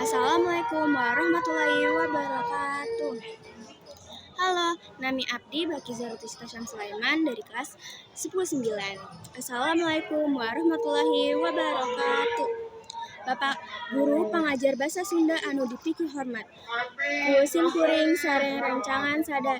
Assalamualaikum warahmatullahi wabarakatuh. Halo, nami abdi Baki Zarutisita Syamsulaiman dari kelas 10-9. Assalamualaikum warahmatullahi wabarakatuh. Bapak Guru pengajar Bahasa Sunda anu dipiki hormat. Ku simkuring sareng rancangan sada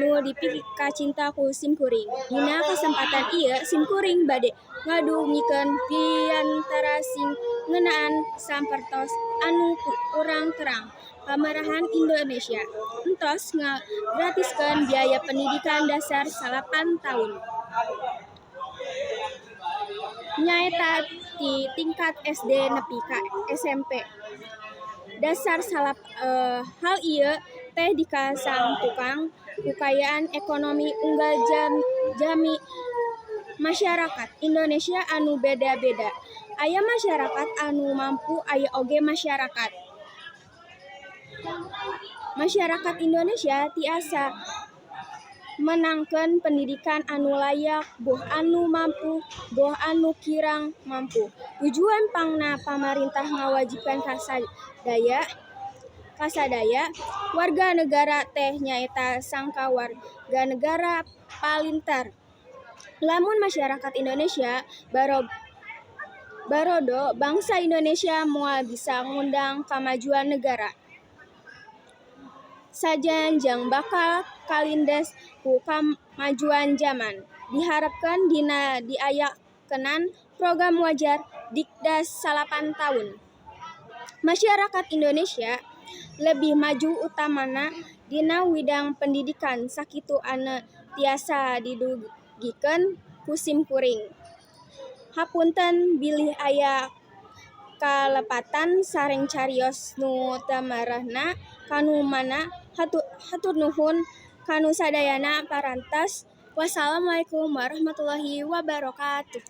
nu dipiki kacinta ku simkuring. Dina kesempatan ieu simkuring bade ngadungikeun piantara sing ngeunaan sampertos anu kurang terang pamarahan Indonesia entos ngagratiskeun biaya pendidikan dasar 8 tahun. Nyaeta ti tingkat SD nepi ka SMP. Dasar hal ieu teh dikasang tukang kukayaan ekonomi unggal jami masyarakat Indonesia anu beda-beda. Aya masyarakat anu mampu, aya oge masyarakat Indonesia tiasa menangkeun pendidikan anu layak, boh anu mampu, boh anu kirang mampu. Tujuan pangna pamarintah ngawajibkan kasadaya warga negara teh nyaeta sangka warga negara palintar. Lamun masyarakat Indonesia barodo bangsa Indonesia moal bisa ngundang kamajuan negara. Sajanjang bakal kalindes ku kamajuan zaman. Diharapkeun dina diayakeunana program wajar Dikdas 8 tahun. Masyarakat Indonesia lebih maju utamana dina widang pendidikan sakitu anu tiasa didugikeun ku simkuring. Hapunten bilih aya kalepatan sareng carios nu teu maerehna kanu mana hatur nuhun kanu sadayana parantos. Wassalamualaikum warahmatullahi wabarakatuh.